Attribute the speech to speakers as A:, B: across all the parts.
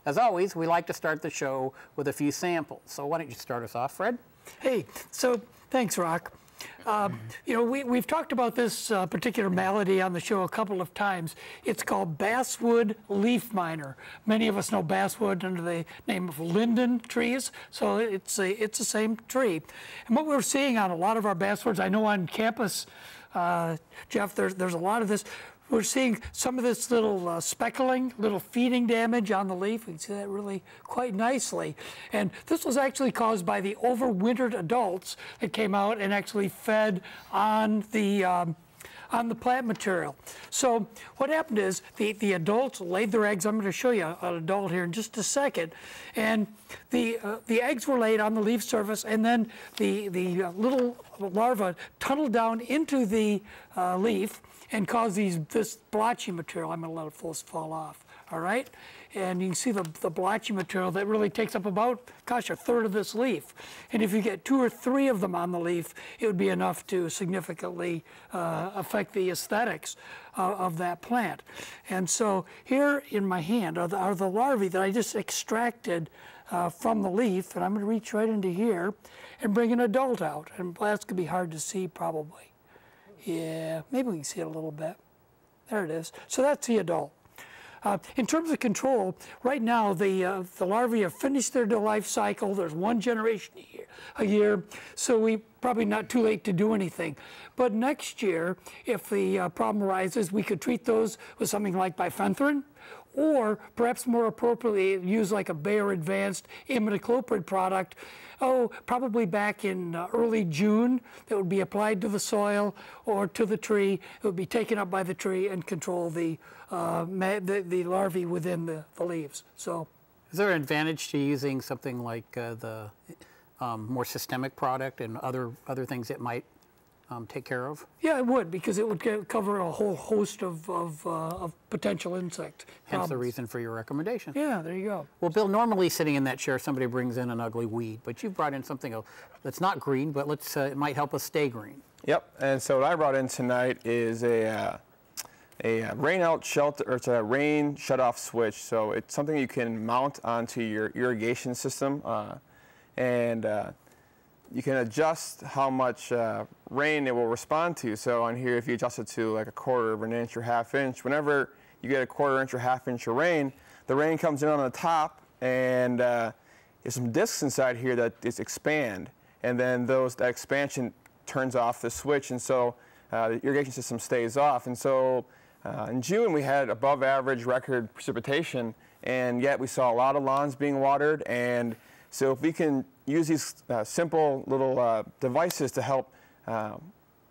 A: As always, we like to start the show with a few samples. So why don't you start us off, Fred?
B: Hey, so thanks, Rock. You know, we've talked about this particular malady on the show a couple of times. It's called basswood leaf miner. Many of us know basswood under the name of linden trees, so it's the same tree. And what we're seeing on a lot of our basswoods, I know on campus, Jeff, there's a lot of this. We're seeing some of this little speckling, little feeding damage on the leaf. We can see that really quite nicely. And this was actually caused by the overwintered adults that came out and actually fed on the plant material. So what happened is the adults laid their eggs. I'm going to show you an adult here in just a second. And the eggs were laid on the leaf surface, and then the little larvae tunneled down into the leaf and cause this blotchy material. I'm going to let it fall off, all right? And you can see the blotchy material that really takes up about, gosh, a third of this leaf. And if you get 2 or 3 of them on the leaf, it would be enough to significantly affect the aesthetics of that plant. And so here in my hand are the larvae that I just extracted from the leaf, and I'm going to reach right into here and bring an adult out. And that's going to be hard to see probably. Yeah, maybe we can see it a little bit. There it is. So that's the adult. In terms of control, right now the larvae have finished their life cycle. There's 1 generation a year, so we probably not too late to do anything. But next year, if the problem arises, we could treat those with something like bifenthrin, or perhaps more appropriately use like a Bayer Advanced imidacloprid product. Oh, probably back in early June, that would be applied to the soil or to the tree. It would be taken up by the tree and control the larvae within the leaves. So,
A: is there an advantage to using something like the more systemic product and other things it might take care of?
B: Yeah, it would, because it would cover a whole host of potential insect
A: Hence
B: problems.
A: the reason for your recommendation.
B: Yeah, there you go.
A: Well, Bill, normally sitting in that chair, somebody brings in an ugly weed, but you've brought in something that's not green, but it might help us stay green.
C: Yep, and so what I brought in tonight is a rain out shelter, or it's a rain shut-off switch. So it's something you can mount onto your irrigation system, and you can adjust how much rain it will respond to. So on here, if you adjust it to like 1/4 of an inch or 1/2 inch, whenever you get 1/4 inch or 1/2 inch of rain, the rain comes in on the top, and there's some discs inside here that expand, and then that expansion turns off the switch, and so the irrigation system stays off. And so in June, we had above average record precipitation, and yet we saw a lot of lawns being watered. And so if we can use these simple little devices to help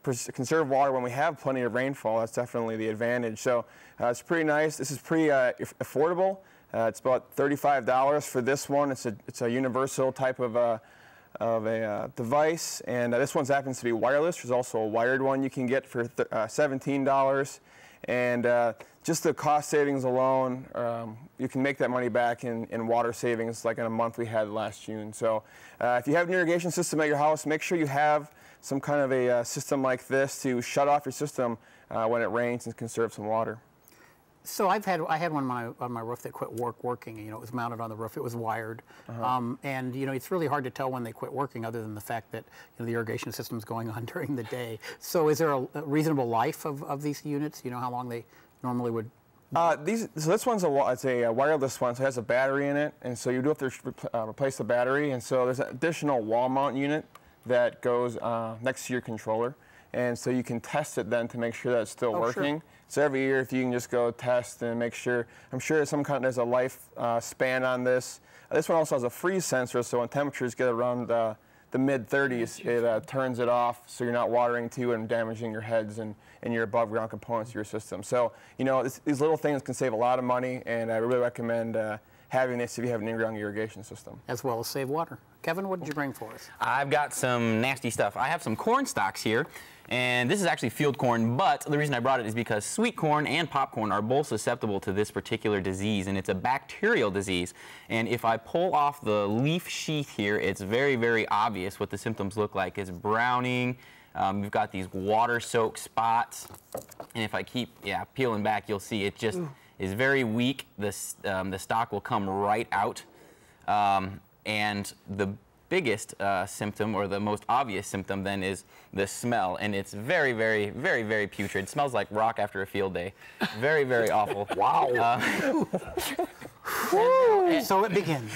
C: conserve water when we have plenty of rainfall, that's definitely the advantage. So it's pretty nice. This is pretty affordable. It's about $35 for this one. It's a universal type of a device, and this one happens to be wireless. There's also a wired one you can get for $17. And just the cost savings alone, you can make that money back in water savings, like in a month we had last June. So if you have an irrigation system at your house, make sure you have some kind of a system like this to shut off your system when it rains and conserve some water.
A: So I had one on my roof that quit working. You know, it was mounted on the roof. It was wired, and you know, it's really hard to tell when they quit working, other than the fact that the irrigation system's going on during the day. So is there a reasonable life of these units? You know, how long they normally would?
C: So this one's it's a wireless one, so it has a battery in it, and so you do have to replace the battery. And so there's an additional wall mount unit that goes next to your controller, and so you can test it then to make sure that it's still working. Sure. So every year, if you can just go test and make sure, I'm sure there's a life span on this. This one also has a freeze sensor, so when temperatures get around the mid-30s, it turns it off, so you're not watering too and damaging your heads and your above-ground components of your system. So, you know, these little things can save a lot of money, and I really recommend having this if you have an in-ground irrigation system.
A: As well as save water. Kevin, what did you bring for us?
D: I've got some nasty stuff. I have some corn stalks here, and this is actually field corn, but the reason I brought it is because sweet corn and popcorn are both susceptible to this particular disease, and it's a bacterial disease. And if I pull off the leaf sheath here, it's very, very obvious what the symptoms look like. It's browning. We've got these water-soaked spots, and if I keep peeling back, you'll see it just is very weak, the stalk will come right out. And the biggest symptom, or the most obvious symptom then, is the smell, and it's very, very, very, very putrid. It smells like rock after a field day. Very, very awful.
A: Wow. So it begins.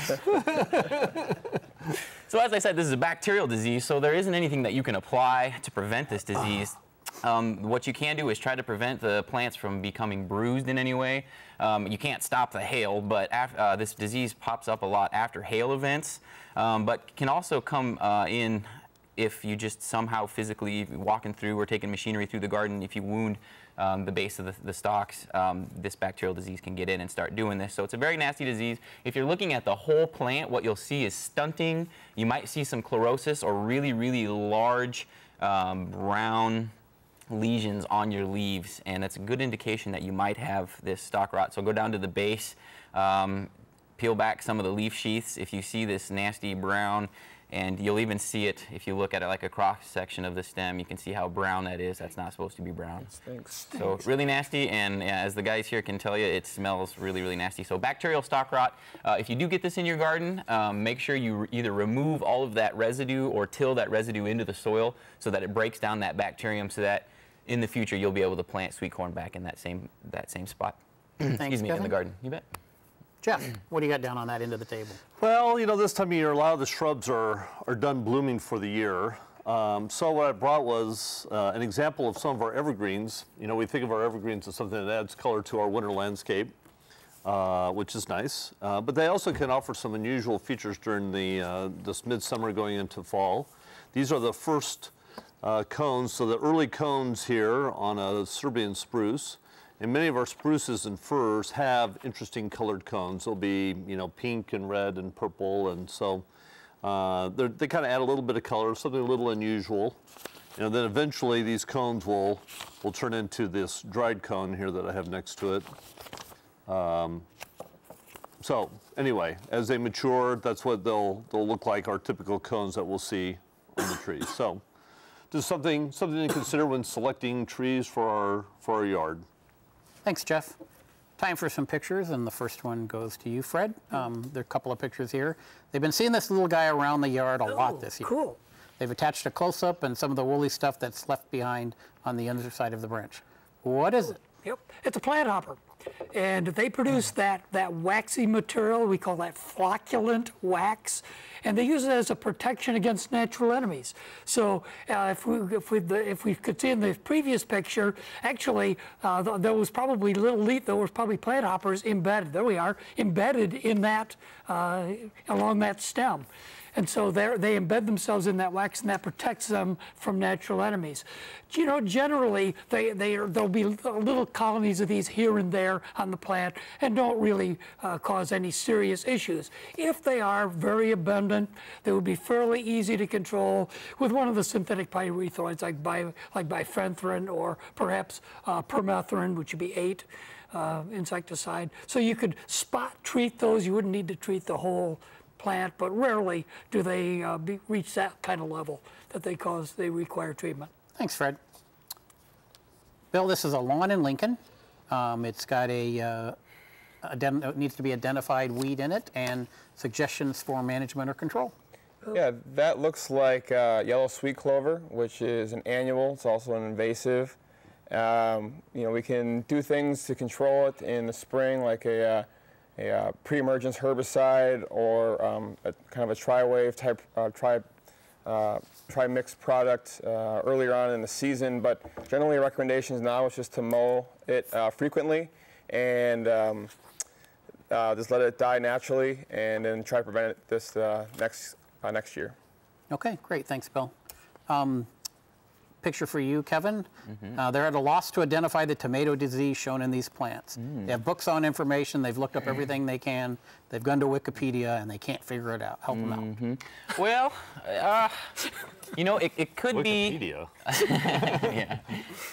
D: So as I said, this is a bacterial disease, so there isn't anything that you can apply to prevent this disease. What you can do is try to prevent the plants from becoming bruised in any way. You can't stop the hail, but this disease pops up a lot after hail events, but can also come in if you just somehow physically walking through or taking machinery through the garden. If you wound the base of the stalks, this bacterial disease can get in and start doing this. So it's a very nasty disease. If you're looking at the whole plant, what you'll see is stunting. You might see some chlorosis or really, really large brown lesions on your leaves, and that's a good indication that you might have this stalk rot. So go down to the base, peel back some of the leaf sheaths if you see this nasty brown, and you'll even see it if you look at it like a cross section of the stem. You can see how brown that is. That's not supposed to be brown.
C: Stinks.
D: So it's really nasty, and as the guys here can tell you, it smells really, really nasty. So bacterial stock rot, if you do get this in your garden, make sure you either remove all of that residue or till that residue into the soil so that it breaks down that bacterium, so that in the future you'll be able to plant sweet corn back in that same spot.
A: Thanks,
D: Excuse me, in
A: Kevin.
D: the garden. You bet.
A: Jeff, what do you got down on that end of the table?
E: Well, you know, this time of year, a lot of the shrubs are done blooming for the year. So what I brought was an example of some of our evergreens. You know, we think of our evergreens as something that adds color to our winter landscape, which is nice. But they also can offer some unusual features during this midsummer going into fall. These are the first cones, so the early cones here on a Serbian spruce. And many of our spruces and firs have interesting colored cones. They'll be, you know, pink and red and purple, and so they kind of add a little bit of color, something a little unusual. And then eventually these cones will turn into this dried cone here that I have next to it. So anyway, as they mature, that's what they'll look like, our typical cones that we'll see on the trees. So just something to consider when selecting trees for our yard.
A: Thanks, Jeff. Time for some pictures, and the first one goes to you, Fred. There are a couple of pictures here. They've been seeing this little guy around the yard a lot this year.
B: Cool.
A: They've attached a close-up and some of the woolly stuff that's left behind on the underside of the branch. What is it?
B: Yep, it's a plant hopper. And they produce that waxy material, we call that flocculent wax, and they use it as a protection against natural enemies. So if we could see in the previous picture, actually there was probably plant hoppers embedded. There we are, embedded in that along that stem. And so they embed themselves in that wax, and that protects them from natural enemies. You know, generally, there'll be little colonies of these here and there on the plant and don't really cause any serious issues. If they are very abundant, they would be fairly easy to control with one of the synthetic pyrethroids like bifenthrin or perhaps permethrin, which would be 8. Insecticide. So you could spot treat those. You wouldn't need to treat the whole plant, but rarely do they reach that kind of level that they require treatment.
A: Thanks, Fred. Bill, this is a lawn in Lincoln. It's got it needs to be identified weed in it and suggestions for management or control.
C: Yeah, that looks like yellow sweet clover, which is an annual. It's also an invasive. You know, we can do things to control it in the spring, like a pre-emergence herbicide or a kind of a tri-wave type tri-mix product earlier on in the season. But generally, recommendations now is just to mow it frequently and just let it die naturally, and then try to prevent it this next year.
A: Okay, great. Thanks, Bill. Picture for you, Kevin. They're at a loss to identify the tomato disease shown in these plants. They have books on information. They've looked up everything they can. They've gone to Wikipedia, and they can't figure it out. Help them out.
D: Well, you know, it could
E: Wikipedia.
D: yeah.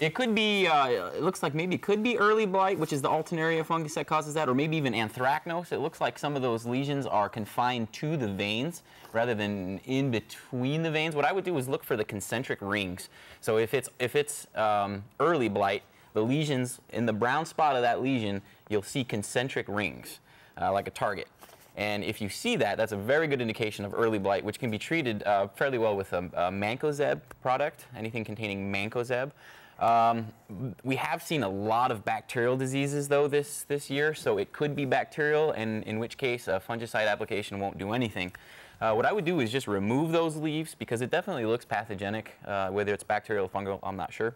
D: It could be, it looks like maybe it could be early blight, which is the Alternaria fungus that causes that, or maybe even anthracnose. It looks like some of those lesions are confined to the veins rather than in between the veins. What I would do is look for the concentric rings. So if it's early blight, the lesions, in the brown spot of that lesion, you'll see concentric rings, like a target. And if you see that, that's a very good indication of early blight, which can be treated fairly well with a mancozeb product, anything containing mancozeb. We have seen a lot of bacterial diseases, though, this year, so it could be bacterial, and in which case a fungicide application won't do anything. What I would do is just remove those leaves, because it definitely looks pathogenic, whether it's bacterial or fungal, I'm not sure.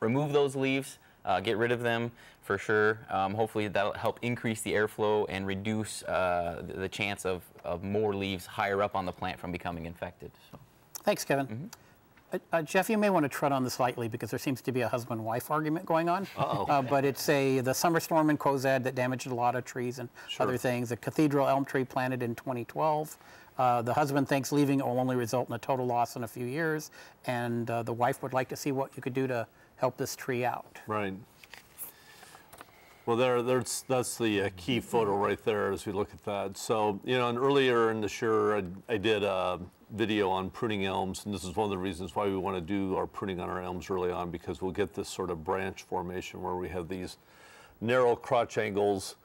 D: Remove those leaves, get rid of them for sure. Hopefully that'll help increase the airflow and reduce the chance of more leaves higher up on the plant from becoming infected. So.
A: Thanks, Kevin. Jeff, you may want to tread on this lightly because there seems to be a husband-wife argument going on. But it's the summer storm in Cozad that damaged a lot of trees and other things. A cathedral elm tree planted in 2012. The husband thinks leaving it will only result in a total loss in a few years, and the wife would like to see what you could do to help this tree out.
E: Right. Well, that's the key photo right there as we look at that. So, you know, and earlier in the year, I did a video on pruning elms, and this is one of the reasons why we want to do our pruning on our elms early on, because we'll get this sort of branch formation where we have these narrow crotch angles,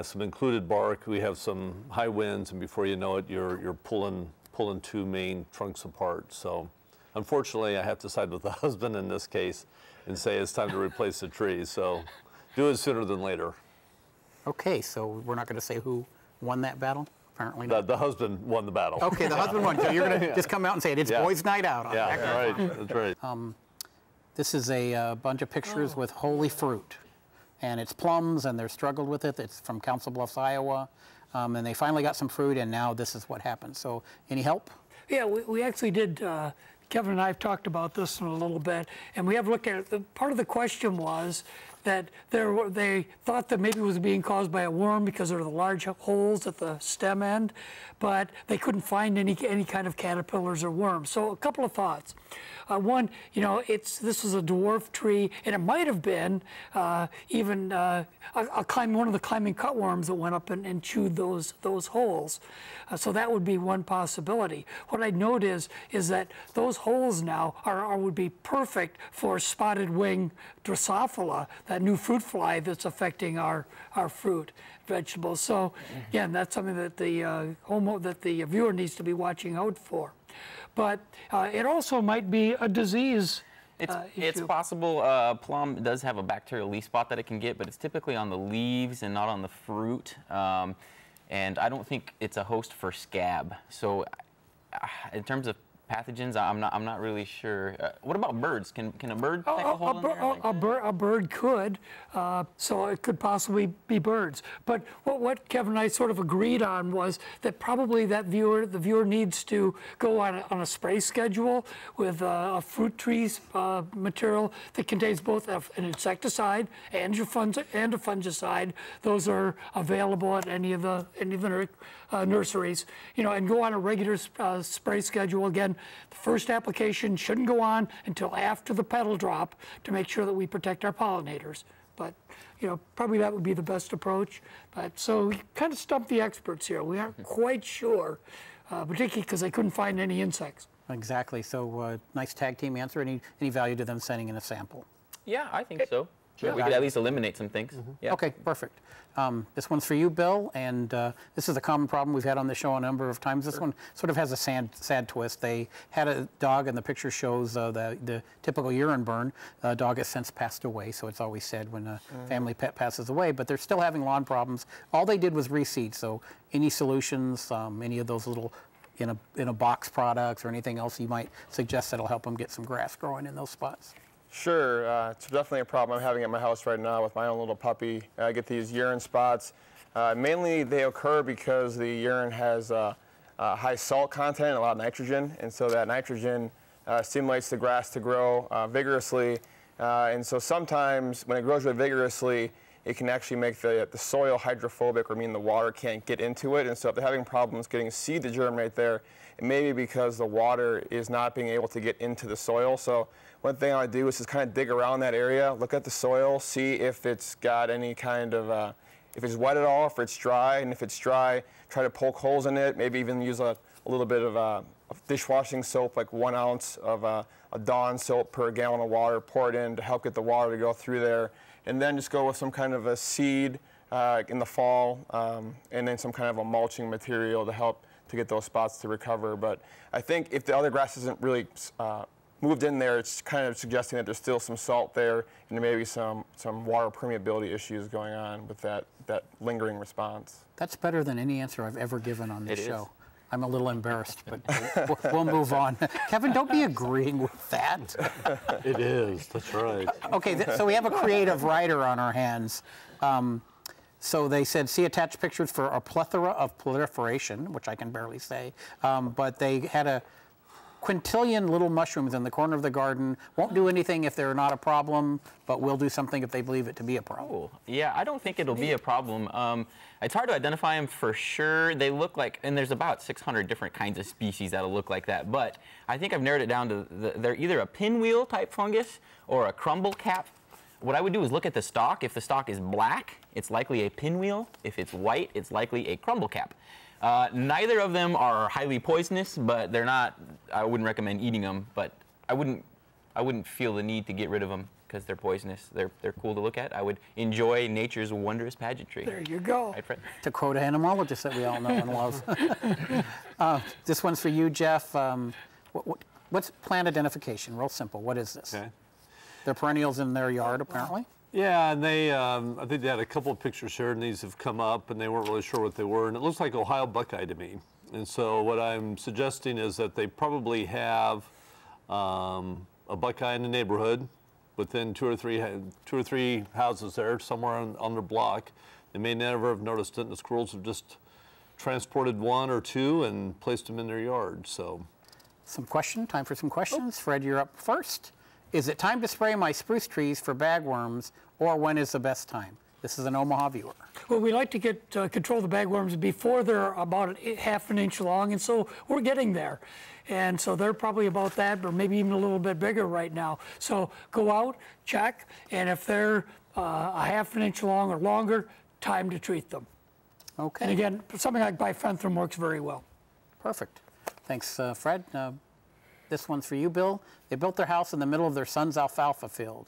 E: some included bark. We have some high winds, and before you know it, you're pulling two main trunks apart. So, unfortunately, I have to side with the husband in this case and say it's time to replace the tree. So. Do it sooner than later.
A: Okay, so we're not going to say who won that battle? Apparently not.
E: The husband won the battle.
A: Okay, the husband won. So you're going to just come out and say it's boys' night out.
E: Yeah, right. That's right.
A: This is a bunch of pictures with holy fruit. And it's plums, and they're struggled with it. It's from Council Bluffs, Iowa. And they finally got some fruit, and now this is what happened. So any help?
B: Yeah, we actually did. Kevin and I have talked about this in a little bit, and we have looked at it. Part of the question was that they thought that maybe it was being caused by a worm because there were the large holes at the stem end, but they couldn't find any kind of caterpillars or worms. So a couple of thoughts. One, you know, this is a dwarf tree, and it might have been even one of the climbing cutworms that went up and chewed those holes. So that would be one possibility. What I note is that those holes now would be perfect for spotted wing Drosophila, that new fruit fly that's affecting our fruit vegetables. So again, that's something that the viewer needs to be watching out for. But it also might be a disease.
D: It's possible. Plum does have a bacterial leaf spot that it can get, but it's typically on the leaves and not on the fruit. And I don't think it's a host for scab. So in terms of pathogens, I'm not really sure. What about birds? Can a bird take a hold in there?
B: A bird could, so it could possibly be birds. But what Kevin and I sort of agreed on was that probably the viewer needs to go on a spray schedule with a fruit trees material that contains both an insecticide and a fungicide. Those are available at any of the nurseries. You know, and go on a regular spray schedule. Again, the first application shouldn't go on until after the petal drop to make sure that we protect our pollinators. But, you know, probably that would be the best approach. But so we kind of stumped the experts here. We aren't quite sure, particularly because they couldn't find any insects.
A: Exactly. So nice tag team answer. Any value to them sending in a sample?
D: Yeah, I think so. Sure. We could at least eliminate some things. Yeah.
A: Okay, perfect. This one's for you, Bill, and this is a common problem we've had on the show a number of times. This one sort of has a sad twist. They had a dog, and the picture shows the typical urine burn. The dog has since passed away, so it's always sad when a family pet passes away, but they're still having lawn problems. All they did was reseed, so any solutions, any of those little in a box products or anything else you might suggest that'll help them get some grass growing in those spots?
C: Sure, it's definitely a problem I'm having at my house right now with my own little puppy. I get these urine spots. Mainly they occur because the urine has high salt content and a lot of nitrogen, and so that nitrogen stimulates the grass to grow vigorously. And so sometimes when it grows really vigorously, it can actually make the soil hydrophobic, or mean the water can't get into it. And so if they're having problems getting seed to germinate there, it may be because the water is not being able to get into the soil. So one thing I would do is just kind of dig around that area, look at the soil, see if it's got any kind of, if it's wet at all, if it's dry, and if it's dry, try to poke holes in it, maybe even use a little bit of dishwashing soap, like 1 ounce of a Dawn soap per gallon of water, pour it in to help get the water to go through there, and then just go with some kind of a seed in the fall, and then some kind of a mulching material to help to get those spots to recover. But I think if the other grass isn't really moved in there, it's kind of suggesting that there's still some salt there and maybe some water permeability issues going on with that lingering response.
A: That's better than any answer I've ever given on this show. I'm a little embarrassed, but we'll move on. Kevin, don't be agreeing with that.
E: It is, that's right.
A: Okay, so we have a creative writer on our hands. So they said, see attached pictures for a plethora of proliferation, which I can barely say, but they had a quintillion little mushrooms in the corner of the garden. Won't do anything if they're not a problem, but will do something if they believe it to be a problem.
D: Oh, yeah, I don't think it'll be a problem. It's hard to identify them for sure. They look like, and there's about 600 different kinds of species that'll look like that, but I think I've narrowed it down to they're either a pinwheel type fungus or a crumble cap. What I would do is look at the stalk. If the stalk is black, it's likely a pinwheel. If it's white, it's likely a crumble cap. Neither of them are highly poisonous, but they're not. I wouldn't recommend eating them. But I wouldn't feel the need to get rid of them because they're poisonous. They're cool to look at. I would enjoy nature's wondrous pageantry.
B: There you go.
D: Right, Fred?
A: To quote an entomologist that we all know and love. This one's for you, Jeff. What's plant identification? Real simple. What is this?
E: Okay.
A: They're perennials in their yard, apparently.
E: Yeah, and they, I think they had a couple of pictures here, and these have come up, and they weren't really sure what they were, and it looks like Ohio buckeye to me. And so what I'm suggesting is that they probably have a buckeye in the neighborhood within two or three houses there, somewhere on their block. They may never have noticed it, and the squirrels have just transported one or two and placed them in their yard. So,
A: Time for some questions. Fred, you're up first. Is it time to spray my spruce trees for bagworms, or when is the best time? This is an Omaha viewer.
B: Well, we like to get control of the bagworms before they're about half an inch long, and so we're getting there. And so they're probably about that, or maybe even a little bit bigger right now. So go out, check, and if they're a half an inch long or longer, time to treat them.
A: Okay.
B: And again, something like bifenthrin works very well.
A: Perfect. Thanks, Fred. This one's for you, Bill. They built their house in the middle of their son's alfalfa field.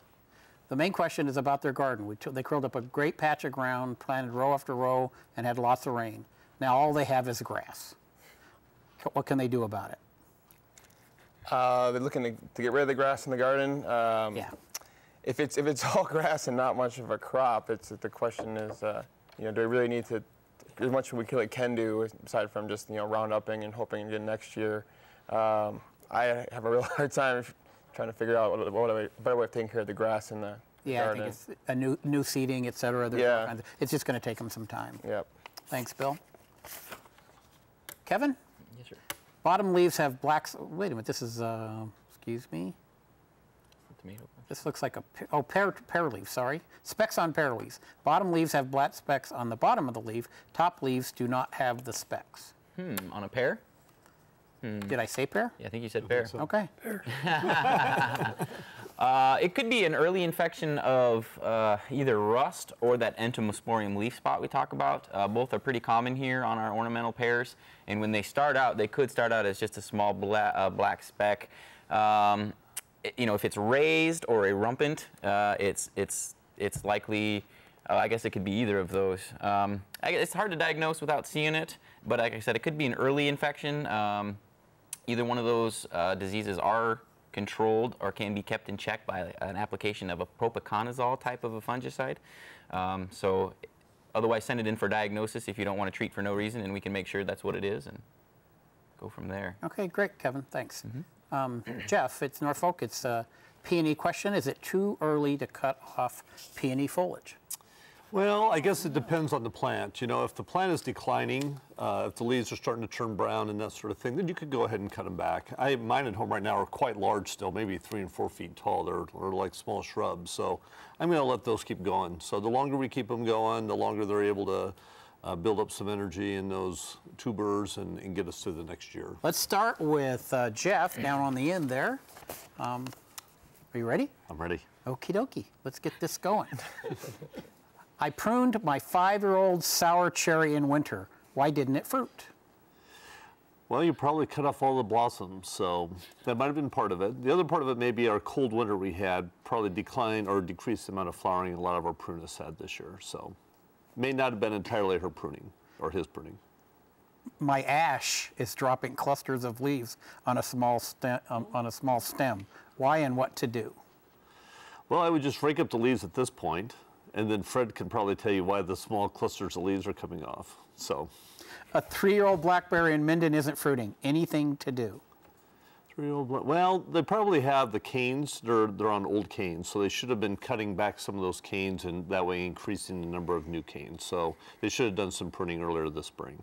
A: The main question is about their garden. They curled up a great patch of ground, planted row after row, and had lots of rain. Now all they have is grass. What can they do about it?
C: They're looking to get rid of the grass in the garden.
A: Yeah.
C: If it's all grass and not much of a crop, the question is, do we really need to, as much as we can do, aside from just round upping and hoping again next year. I have a real hard time trying to figure out a better way of taking care of the grass in the garden.
A: I think it's a new seeding, et cetera.
C: Yeah.
A: It's just going to take them some time.
C: Yep.
A: Thanks, Bill. Kevin?
D: Yes, sir.
A: Bottom leaves have black. Wait a minute. This is. Excuse me.
D: Tomato.
A: This looks like pear leaf. Sorry. Specks on pear leaves. Bottom leaves have black specks on the bottom of the leaf. Top leaves do not have the specks.
D: On a pear?
A: Did I say pear?
D: Yeah, I think you said pear.
E: so.
A: Okay.
D: It could be an early infection of either rust or that entomosporium leaf spot we talk about. Both are pretty common here on our ornamental pears. And when they start out, they could start out as just a small black speck. If it's raised or a rumpant, it's likely. I guess it could be either of those. It's hard to diagnose without seeing it, but like I said, it could be an early infection. Either one of those diseases are controlled or can be kept in check by an application of a propiconazole type of a fungicide. So otherwise, send it in for diagnosis if you don't want to treat for no reason, and we can make sure that's what it is and go from there.
A: Okay, great, Kevin. Thanks. Jeff, it's Norfolk. It's a peony question. Is it too early to cut off peony foliage?
E: Well, I guess it depends on the plant. If the plant is declining, if the leaves are starting to turn brown and that sort of thing, then you could go ahead and cut them back. Mine at home right now are quite large still, maybe 3 and 4 feet tall. They're like small shrubs. So I'm going to let those keep going. So the longer we keep them going, the longer they're able to build up some energy in those tubers and get us through the next year.
A: Let's start with Jeff down on the end there. Are you ready?
E: I'm ready.
A: Okie dokie. Let's get this going. I pruned my 5-year-old sour cherry in winter. Why didn't it fruit?
E: Well, you probably cut off all the blossoms, so that might have been part of it. The other part of it may be our cold winter we had probably declined or decreased the amount of flowering a lot of our prunus had this year. So may not have been entirely her pruning or his pruning.
A: My ash is dropping clusters of leaves on a small stem. Why and what to do?
E: Well, I would just rake up the leaves at this point, and then Fred can probably tell you why the small clusters of leaves are coming off. So.
A: A 3-year-old blackberry in Minden isn't fruiting. Anything to do?
E: 3-year-old well, they probably have the canes. They're on old canes, so they should have been cutting back some of those canes and that way increasing the number of new canes. So they should have done some pruning earlier this spring.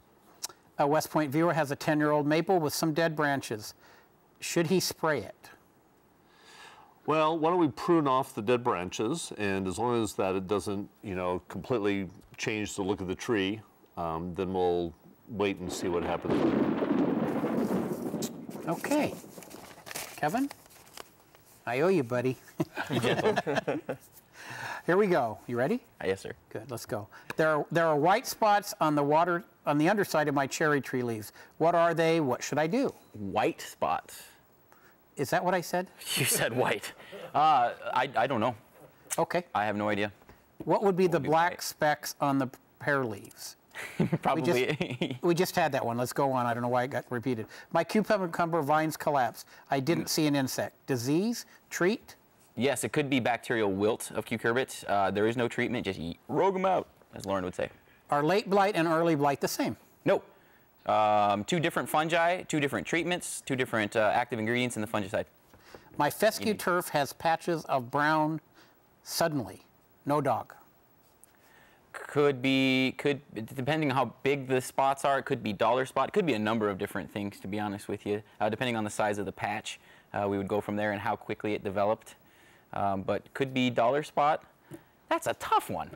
A: A West Point viewer has a 10-year-old maple with some dead branches. Should he spray it?
E: Well, why don't we prune off the dead branches, and as long as that it doesn't, completely change the look of the tree, then we'll wait and see what happens.
A: Okay. Kevin? I owe you, buddy.
D: Be gentle.
A: Here we go. You ready?
D: Yes, sir.
A: Good, let's go. There are white spots on the underside of my cherry tree leaves. What are they? What should I do?
D: White spots.
A: Is that what I said?
D: You said white. I don't know.
A: Okay.
D: I have no idea.
A: What would be the black specks on the pear leaves?
D: Probably.
A: We just had that one. Let's go on. I don't know why it got repeated. My cucumber vines collapsed. I didn't see an insect. Disease? Treat?
D: Yes, it could be bacterial wilt of cucurbits. There is no treatment. Just rogue them out, as Lauren would say.
A: Are late blight and early blight the same?
D: No. 2 different fungi, 2 different treatments, 2 different active ingredients in the fungicide.
A: My fescue turf has patches of brown suddenly. No dog.
D: Could depending on how big the spots are, it could be dollar spot. It could be a number of different things, to be honest with you. Depending on the size of the patch, we would go from there and how quickly it developed. But could be dollar spot. That's a tough one.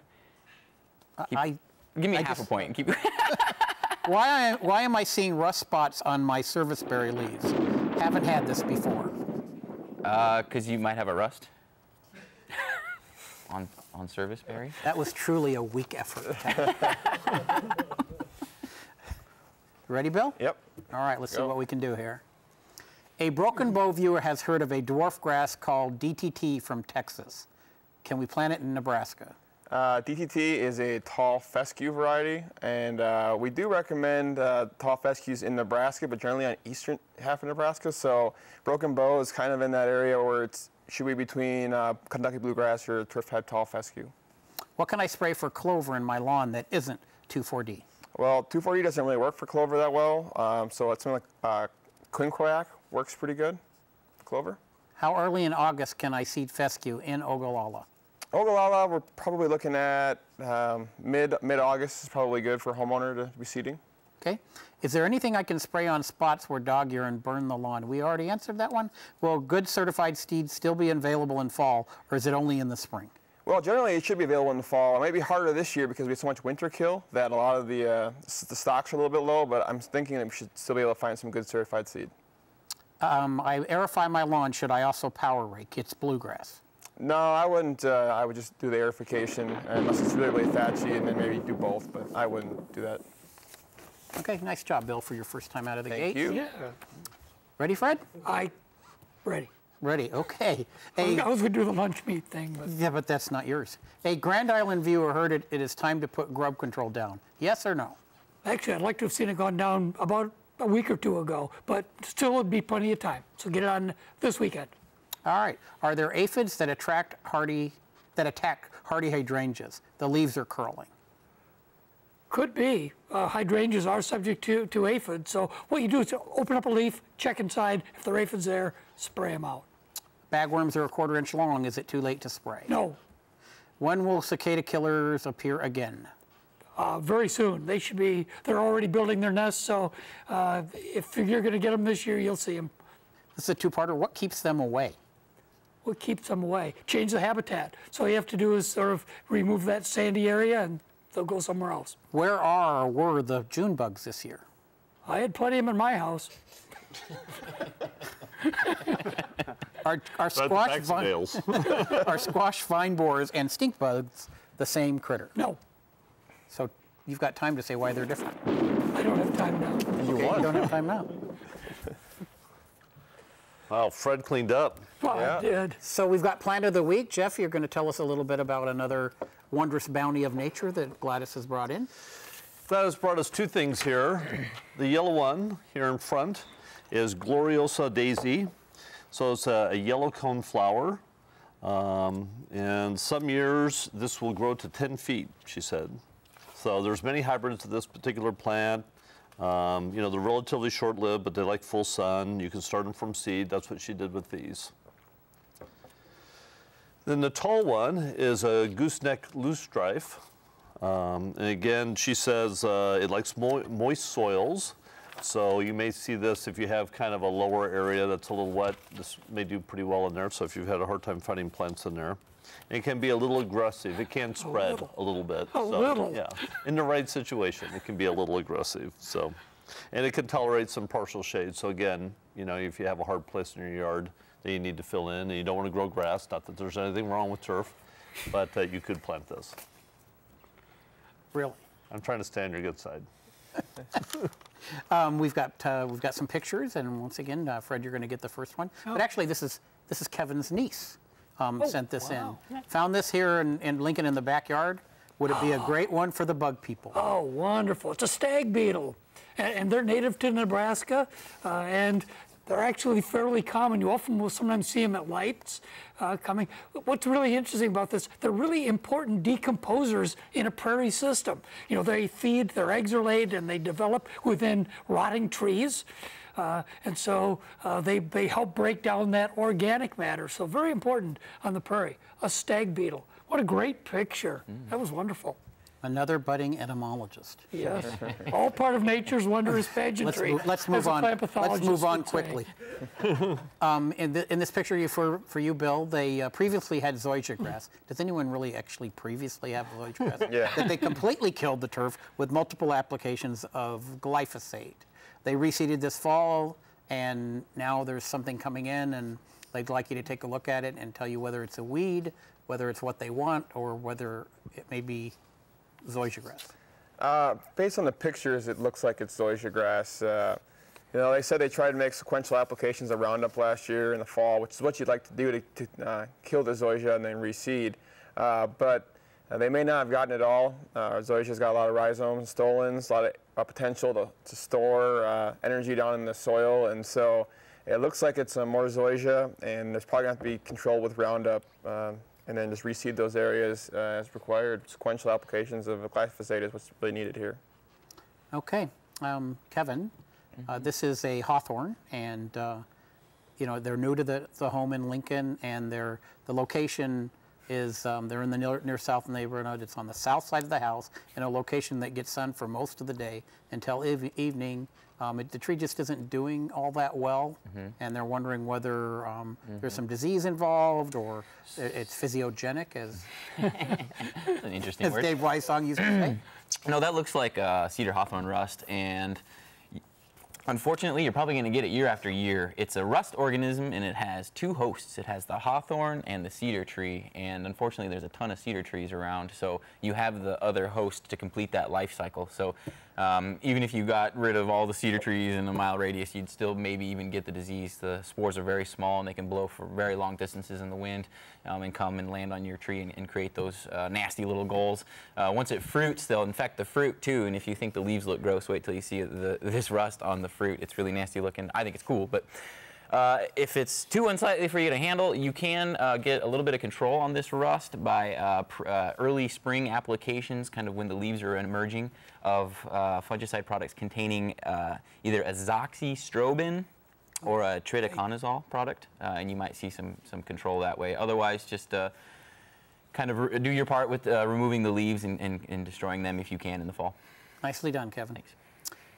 D: Give me half a point and keep.
A: Why am I seeing rust spots on my serviceberry leaves? Haven't had this before.
D: Because you might have a rust on serviceberry.
A: That was truly a weak effort. Ready, Bill?
C: Yep.
A: All right, let's see what we can do here. A Broken Bow viewer has heard of a dwarf grass called DTT from Texas. Can we plant it in Nebraska?
C: DTT is a tall fescue variety, and we do recommend tall fescues in Nebraska, but generally on eastern half of Nebraska. So Broken Bow is kind of in that area where it should be between Kentucky bluegrass or turf-head tall fescue.
A: What can I spray for clover in my lawn that isn't 2,4-D?
C: Well, 2,4-D doesn't really work for clover that well, so it's something like quinquayac works pretty good for clover.
A: How early in August can I seed fescue in Ogallala?
C: Ogallala, we're probably looking at mid-August is probably good for a homeowner to be seeding.
A: Okay. Is there anything I can spray on spots where dog urine burned the lawn? We already answered that one. Will good certified seed still be available in fall, or is it only in the spring?
C: Well, generally it should be available in the fall. It might be harder this year because we have so much winter kill that a lot of the stocks are a little bit low, but I'm thinking that we should still be able to find some good certified seed.
A: I aerify my lawn. Should I also power rake? It's bluegrass.
C: No, I wouldn't. I would just do the aerification unless it's really, really thatchy, and then maybe do both, but I wouldn't do that.
A: Okay, nice job, Bill, for your first time out of the gate.
C: Thank you.
B: Yeah.
A: Ready, Fred?
B: Ready.
A: Ready, okay.
B: I was going to do the lunch meat thing. But.
A: Yeah, but that's not yours. A Grand Island viewer heard it is time to put grub control down. Yes or no?
B: Actually, I'd like to have seen it gone down about a week or 2 ago, but still would be plenty of time. So get it on this weekend.
A: All right. Are there aphids that attack hardy hydrangeas? The leaves are curling.
B: Could be. Hydrangeas are subject to aphids. So what you do is open up a leaf, check inside. If there are aphids there, spray them out.
A: Bagworms are 1/4 inch long. Is it too late to spray?
B: No.
A: When will cicada killers appear again?
B: Very soon. They're already building their nests. So if you're going to get them this year, you'll see them.
A: This is a two-parter. What keeps them away?
B: What keeps them away? Change the habitat. So all you have to do is sort of remove that sandy area and they'll go somewhere else.
A: Where are or were the June bugs this year?
B: I had plenty of them in my house.
A: Are squash vine borers and stink bugs the same critter?
B: No.
A: So you've got time to say why they're different.
B: I don't have time now.
A: Okay, you don't have time now.
E: Wow, Fred cleaned up.
B: Well, I did.
A: So we've got plant of the week. Jeff, you're going to tell us a little bit about another wondrous bounty of nature that Gladys has brought in.
E: Gladys brought us two things here. The yellow one here in front is Gloriosa daisy. So it's a yellow cone flower. And some years this will grow to 10 feet, she said. So there's many hybrids of this particular plant. You know, they're relatively short-lived, but they like full sun. You can start them from seed. That's what she did with these. Then the tall one is a Gooseneck Loosestrife. And again, she says it likes moist soils. So you may see this if you have kind of a lower area that's a little wet. This may do pretty well in there. So if you've had a hard time finding plants in there. It can be a little aggressive. It can spread a little bit.
B: A little.
E: Yeah, in the right situation, it can be a little aggressive. So, and it can tolerate some partial shade. So again, you know, if you have a hard place in your yard that you need to fill in, and you don't want to grow grass, not that there's anything wrong with turf, but you could plant this.
A: Really?
E: I'm trying to stay on your good side.
A: We've got some pictures, and once again, Fred, you're going to get the first one.
B: Oh.
A: But actually, this is Kevin's niece. Sent this
B: wow.
A: in. Found this here in Lincoln in the backyard. Would it be a great one for the bug people?
B: Oh, wonderful. It's a stag beetle. And they're native to Nebraska, and they're actually fairly common. You often will sometimes see them at lights coming. What's really interesting about this, they're really important decomposers in a prairie system. You know, they feed, their eggs are laid, and they develop within rotting trees. And so they help break down that organic matter. So very important on the prairie. A stag beetle. What a great picture. That was wonderful.
A: Another budding entomologist.
B: Yes. All part of nature's wondrous pageantry.
A: Let's move on. Let's move on
B: would say.
A: quickly. In this picture for you, Bill, they previously had zoysia grass. Does anyone really actually previously have zoysia grass?
C: Yeah.
A: That they completely killed the turf with multiple applications of glyphosate. They reseeded this fall, and now there's something coming in, and they'd like you to take a look at it and tell you whether it's a weed, whether it's what they want, or whether it may be zoysia grass.
C: Based on the pictures, it looks like it's zoysia grass. You know, they said they tried to make sequential applications of Roundup last year in the fall, which is what you'd like to do to kill the zoysia and then reseed. But they may not have gotten it all. Zoysia's got a lot of rhizomes, stolons, a lot of potential to store energy down in the soil, and so it looks like it's more zoysia, and there's probably going to have to be controlled with Roundup, and then just reseed those areas as required. Sequential applications of glyphosate is what's really needed here.
A: Okay, Kevin, this is a hawthorn, and you know, they're new to the home in Lincoln, and the location is they're in the near south neighborhood. It's on the south side of the house in a location that gets sun for most of the day until evening. The tree just isn't doing all that well, and they're wondering whether there's some disease involved or it's physiogenic, as,
D: That's an interesting
A: as
D: word.
A: Dave Weissong used to say.
D: No, that looks like cedar hawthorn rust, and unfortunately, you're probably going to get it year after year. It's a rust organism, and it has two hosts. It has the hawthorn and the cedar tree, and unfortunately, there's a ton of cedar trees around, so you have the other host to complete that life cycle. So even if you got rid of all the cedar trees in a mile radius, you'd still maybe even get the disease. The spores are very small, and they can blow for very long distances in the wind and come and land on your tree and create those nasty little galls. Once it fruits, they'll infect the fruit too, and if you think the leaves look gross, wait till you see this rust on the fruit. It's really nasty looking. I think it's cool, but if it's too unsightly for you to handle, you can get a little bit of control on this rust by early spring applications, kind of when the leaves are emerging, of fungicide products containing either azoxystrobin or a tridiconazole product, and you might see some control that way. Otherwise, just kind of do your part with removing the leaves and destroying them if you can in the fall.
A: Nicely done, Kevin.
D: Thanks.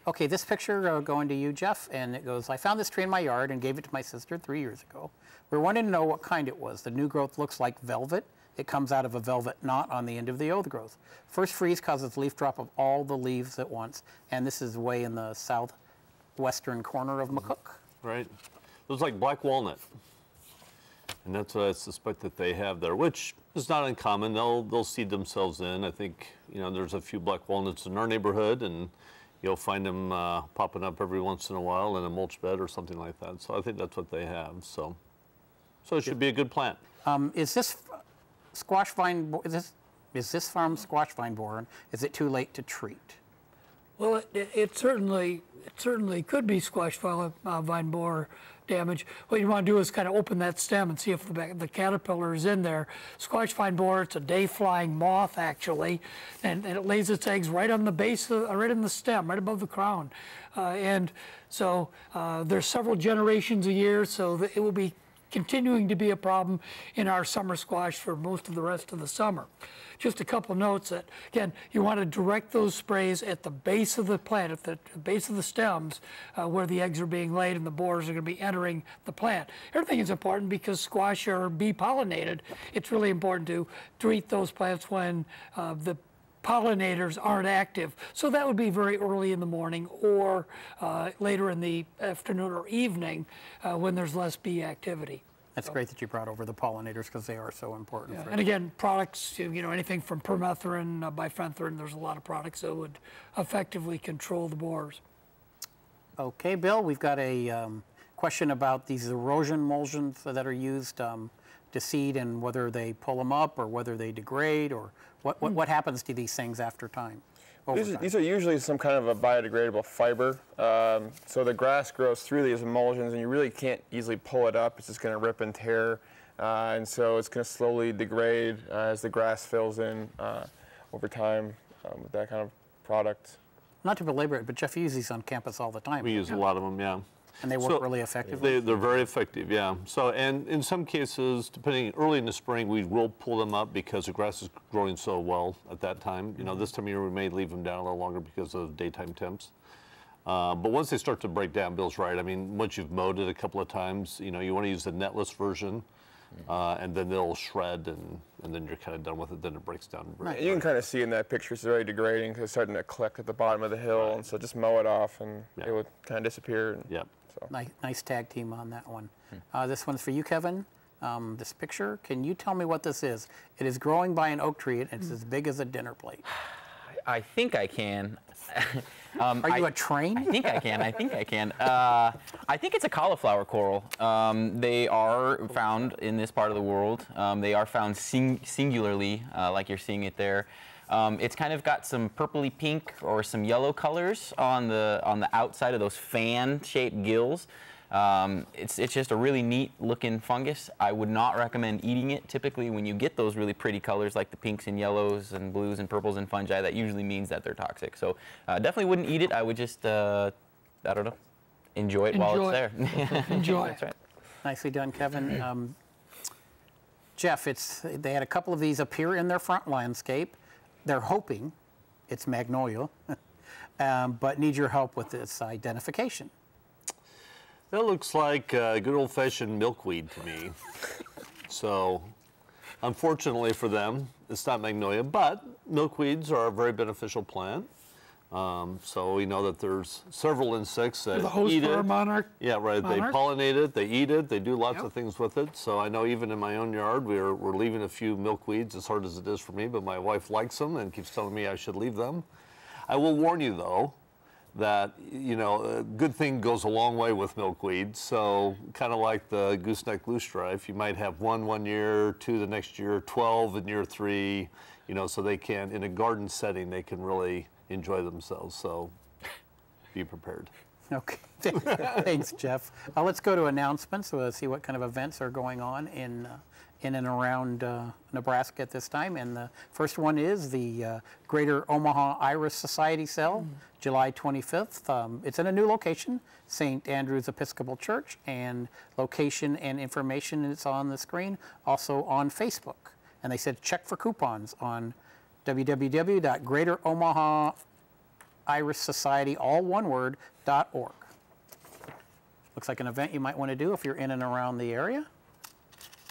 A: Okay, this picture going to you, Jeff, and it goes, I found this tree in my yard and gave it to my sister 3 years ago. We wanted to know what kind it was. The new growth looks like velvet. It comes out of a velvet knot on the end of the old growth. First freeze causes leaf drop of all the leaves at once, and this is way in the southwestern corner of McCook.
E: Right. Looks like black walnut. And that's what I suspect that they have there, which is not uncommon. They'll seed themselves in. I think, you know, there's a few black walnuts in our neighborhood, and you'll find them popping up every once in a while in a mulch bed or something like that. So I think that's what they have. So it should be a good plant.
A: Is this squash vine? Is this from squash vine borer? Is it too late to treat?
B: Well, it certainly could be squash vine borer damage. What you want to do is kind of open that stem and see if the caterpillar is in there. Squash vine borer, it's a day-flying moth actually, and it lays its eggs right on the base, right in the stem, right above the crown. And so there's several generations a year, so that it will be continuing to be a problem in our summer squash for most of the rest of the summer. Just a couple notes that, again, you want to direct those sprays at the base of the plant, at the base of the stems where the eggs are being laid and the borers are going to be entering the plant. Everything is important because squash are bee pollinated. It's really important to treat those plants when the pollinators aren't active. So that would be very early in the morning or later in the afternoon or evening when there's less bee activity.
A: That's great that you brought over the pollinators because they are so important.
B: Yeah. And again, products, anything from permethrin, bifenthrin, there's a lot of products that would effectively control the borers.
A: Okay, Bill, we've got a question about these erosion emulsions that are used to seed and whether they pull them up or whether they degrade or what happens to these things after time.
C: These are usually some kind of a biodegradable fiber. So the grass grows through these emulsions and you really can't easily pull it up. It's just going to rip and tear. And so it's going to slowly degrade as the grass fills in over time with that kind of product.
A: Not to belabor it, but Jeff, you use these on campus all the time.
E: We use a lot of them, yeah.
A: And they work really effectively?
E: They're very effective, yeah. So, and in some cases, depending, early in the spring, we will pull them up because the grass is growing so well at that time. This time of year, we may leave them down a little longer because of daytime temps. But once they start to break down, Bill's right. I mean, once you've mowed it a couple of times, you want to use the netless version. And then they'll shred, and then you're kind of done with it. Then it breaks down.
C: Right. You can kind of see in that picture it's already degrading because it's starting to collect at the bottom of the hill, and so just mow it off, and it would kind of disappear.
E: Yep.
C: So.
A: Nice tag team on that one. This one's for you, Kevin. This picture, can you tell me what this is? It is growing by an oak tree, and it's as big as a dinner plate.
D: I think I can.
A: Are you a train?
D: I think I can. I think it's a cauliflower coral. They are found in this part of the world. They are found singularly, like you're seeing it there. It's kind of got some purpley pink or some yellow colors on the outside of those fan-shaped gills. It's just a really neat looking fungus. I would not recommend eating it. Typically when you get those really pretty colors like the pinks and yellows and blues and purples and fungi, that usually means that they're toxic. So definitely wouldn't eat it. I would just, I don't know, enjoy it while it's there.
B: Enjoy.
D: That's right.
A: Nicely done, Kevin. Jeff, they had a couple of these appear in their front landscape. They're hoping it's magnolia, but need your help with this identification.
E: That looks like good old-fashioned milkweed to me. So, unfortunately for them, it's not magnolia, but milkweeds are a very beneficial plant. So we know that there's several insects that eat it.
B: Monarch.
E: Yeah, right. Monarch. They pollinate it, they eat it, they do lots of things with it. So I know even in my own yard, we're leaving a few milkweeds, as hard as it is for me, but my wife likes them and keeps telling me I should leave them. I will warn you, though, that, a good thing goes a long way with milkweed. So kind of like the Gooseneck Loosestrife, you might have one year, 2 the next year, 12 in year 3, so they can, in a garden setting, they can really enjoy themselves. So be prepared.
A: Okay, thanks, Jeff. Let's go to announcements. We'll see what kind of events are going on in and around Nebraska at this time. And the first one is the Greater Omaha Iris Society Sale, July 25th. It's in a new location, St. Andrew's Episcopal Church, and location and information is on the screen, also on Facebook. And they said check for coupons on www.greateromahairissociety, all one word, .org. Looks like an event you might want to do if you're in and around the area.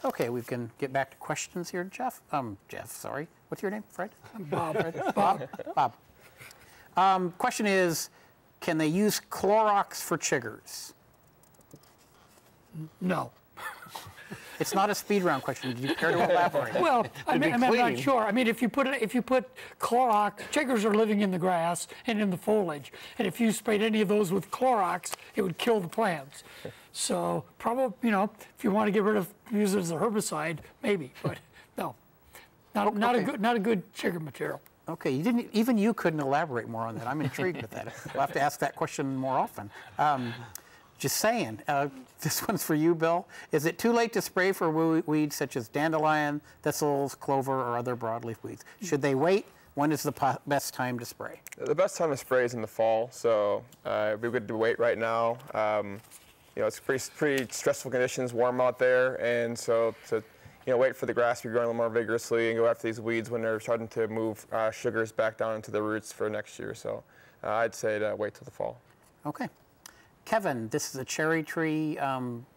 A: Okay, we can get back to questions here, Jeff. Jeff, sorry. What's your name, Fred?
B: Bob.
A: Bob. Question is, can they use Clorox for chiggers?
B: No.
A: It's not a speed round question. Do you care to elaborate?
B: Well, I'm not
E: clean.
B: sure. I mean, if you put Clorox, Chiggers are living in the grass and in the foliage, and if you sprayed any of those with Clorox, it would kill the plants. So probably, you know, if you want to get rid of, use it as a herbicide, maybe, but no, not a good Chigger material.
A: Okay, even you couldn't elaborate more on that. I'm intrigued with that. We'll have to ask that question more often. Just saying, this one's for you, Bill. Is it too late to spray for weeds such as dandelion, thistles, clover, or other broadleaf weeds? Should they wait? When is the best time to spray?
C: The best time to spray is in the fall, so it'd be good to wait right now. You know, it's pretty stressful conditions, warm out there, and so to wait for the grass to be growing a little more vigorously and go after these weeds when they're starting to move sugars back down into the roots for next year. So I'd say to wait till the fall.
A: Okay. Kevin, this is a cherry tree.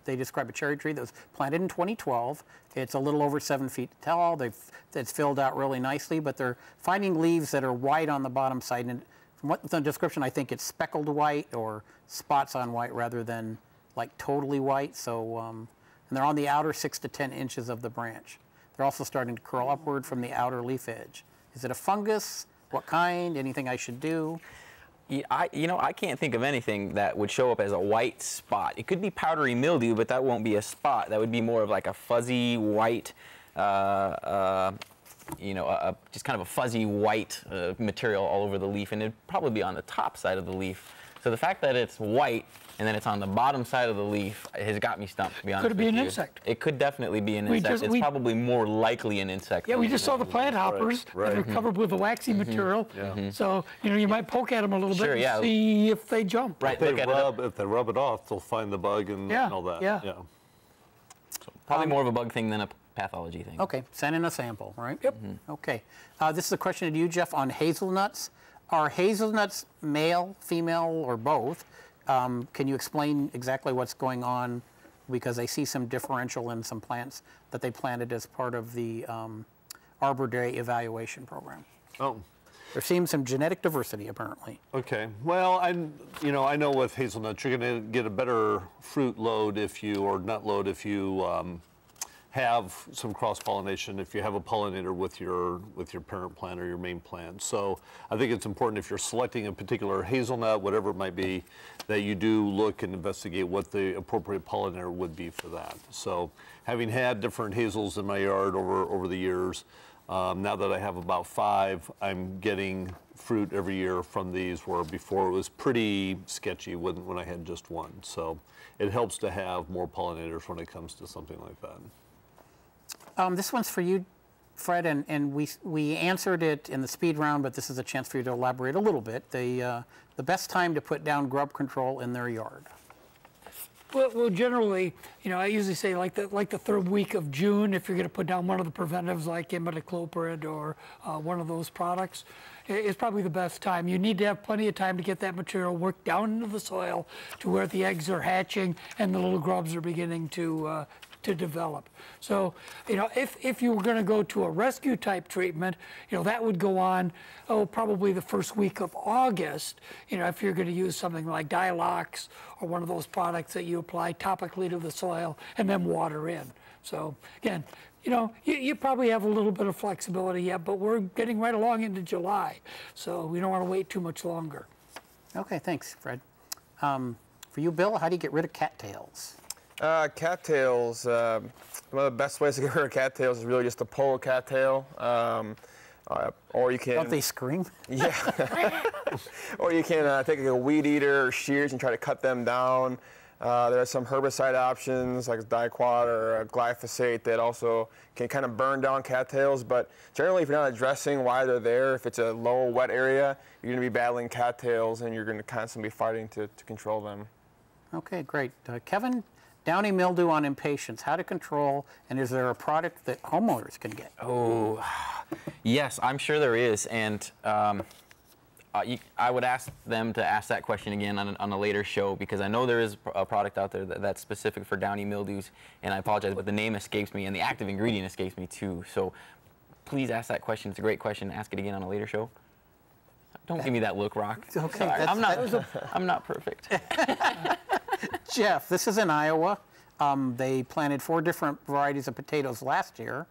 A: They describe a cherry tree that was planted in 2012. It's a little over 7 feet tall. It's filled out really nicely, but they're finding leaves that are white on the bottom side. And from what the description, I think it's speckled white or spots on white rather than like totally white. So, and they're on the outer 6 to 10 inches of the branch. They're also starting to curl upward from the outer leaf edge. Is it a fungus? What kind? Anything I should do?
D: I can't think of anything that would show up as a white spot. It could be powdery mildew, but that won't be a spot. That would be more of like a fuzzy white, just kind of a fuzzy white material all over the leaf, and it'd probably be on the top side of the leaf. So the fact that it's white and then it's on the bottom side of the leaf has got me stumped, to be honest with you.
B: Could it be an insect?
D: It could definitely be an insect. It's probably more likely an insect.
B: Yeah, we just saw the plant hoppers that are covered with a waxy material. So, you might poke at them a little bit and see if they jump.
D: Right,
E: If they rub it off, they'll find the bug and all that.
B: Yeah.
D: So probably more of a bug thing than a pathology thing.
A: Okay, send in a sample, right?
B: Yep.
A: Okay. This is a question to you, Jeff, on hazelnuts. Are hazelnuts male, female, or both? Can you explain exactly what's going on? Because I see some differential in some plants that they planted as part of the Arbor Day evaluation program.
E: Oh.
A: There seems some genetic diversity, apparently.
E: Okay. Well, I know with hazelnuts, you're going to get a better fruit load or nut load if you have some cross-pollination, if you have a pollinator with your parent plant or your main plant. So I think it's important if you're selecting a particular hazelnut, whatever it might be, that you do look and investigate what the appropriate pollinator would be for that. So having had different hazels in my yard over the years, now that I have about 5, I'm getting fruit every year from these, where before it was pretty sketchy when I had just one. So it helps to have more pollinators when it comes to something like that.
A: This one's for you, Fred, and we answered it in the speed round, but this is a chance for you to elaborate a little bit. The best time to put down grub control in their yard.
B: Well, generally, I usually say like the 3rd week of June, if you're going to put down one of the preventives like imidacloprid or one of those products, it's probably the best time. You need to have plenty of time to get that material worked down into the soil to where the eggs are hatching and the little grubs are beginning to develop. So, if you were going to go to a rescue type treatment, that would go on, probably the 1st week of August, if you're going to use something like Dilox or one of those products that you apply topically to the soil and then water in. So, again, you probably have a little bit of flexibility yet, but we're getting right along into July, so we don't want to wait too much longer.
A: Okay, thanks, Fred. For you, Bill, how do you get rid of cattails?
C: Cattails, one of the best ways to get rid of cattails is really just to pull a cattail, or you can...
A: Don't they scream?
C: Yeah. Or you can take a weed eater or shears and try to cut them down. There are some herbicide options like diquat or glyphosate that also can kind of burn down cattails, but generally if you're not addressing why they're there, if it's a low wet area, you're going to be battling cattails and you're going to constantly be fighting to control them. Okay,
A: great. Kevin? Downy mildew on Impatience, how to control, and is there a product that homeowners can get?
D: Oh, yes, I'm sure there is, and I would ask them to ask that question again on a later show, because I know there is a product out there that's specific for downy mildews, and I apologize, but the name escapes me, and the active ingredient escapes me too, so please ask that question. It's a great question. Ask it again on a later show. Don't give me that look, Rock.
A: Okay,
D: I'm not perfect.
A: Jeff, this is in Iowa. They planted 4 different varieties of potatoes last year.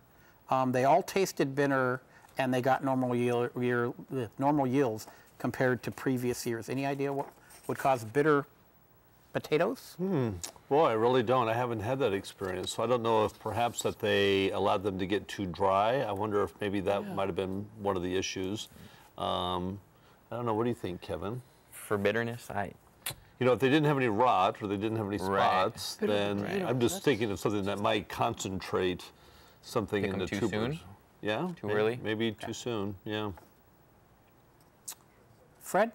A: They all tasted bitter, and they got normal yields compared to previous years. Any idea what would cause bitter potatoes?
E: Boy, I really don't. I haven't had that experience, so I don't know if perhaps that they allowed them to get too dry. I wonder if maybe that might have been one of the issues. I don't know. What do you think, Kevin?
D: For bitterness,
E: You know, if they didn't have any rot or they didn't have any spots, then
B: Right.
E: I'm just thinking of something that might concentrate something
D: Pick
E: in the
D: them too
E: tubers.
D: soon?
E: Yeah?
D: Too early?
E: Maybe too soon, yeah.
A: Fred?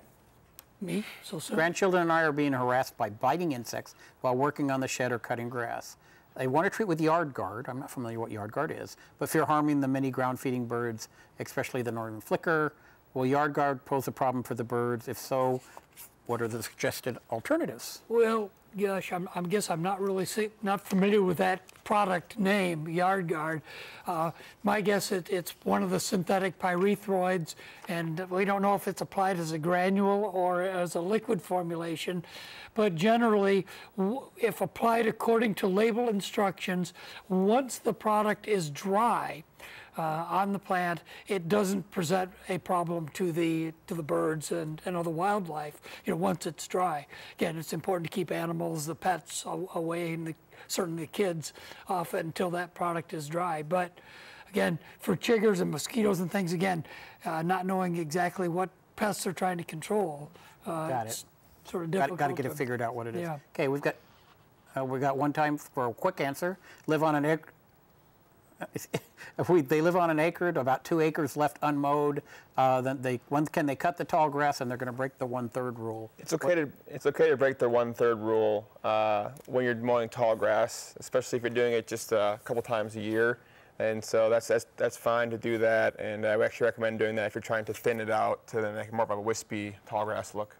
B: Me? So soon?
A: Grandchildren and I are being harassed by biting insects while working on the shed or cutting grass. They want to treat with yard guard. I'm not familiar what yard guard is, but fear harming the many ground-feeding birds, especially the northern flicker. Will yard guard pose a problem for the birds? If so, what are the suggested alternatives?
B: Well, gosh, I guess I'm not really not familiar with that product name, Yard Guard. My guess it's one of the synthetic pyrethroids, and we don't know if it's applied as a granule or as a liquid formulation. But generally, if applied according to label instructions, once the product is dry, on the plant, it doesn't present a problem to the birds and other wildlife. You know, once it's dry. Again, it's important to keep animals, the pets, away, and certainly the kids off it until that product is dry. But again, for chiggers and mosquitoes and things, again, not knowing exactly what pests they're trying to control, it's sort of difficult.
A: Got to get it figured out what it is.
B: Yeah.
A: Okay, we've got one time for a quick answer. Live on an acre. If they live on an acre, about 2 acres left unmowed, then can they cut the tall grass, and they're going to break the 1/3 rule.
C: It's okay to break the 1/3 rule when you're mowing tall grass, especially if you're doing it just a couple times a year. And so that's fine to do that. And I actually recommend doing that if you're trying to thin it out to then make more of a wispy tall grass look.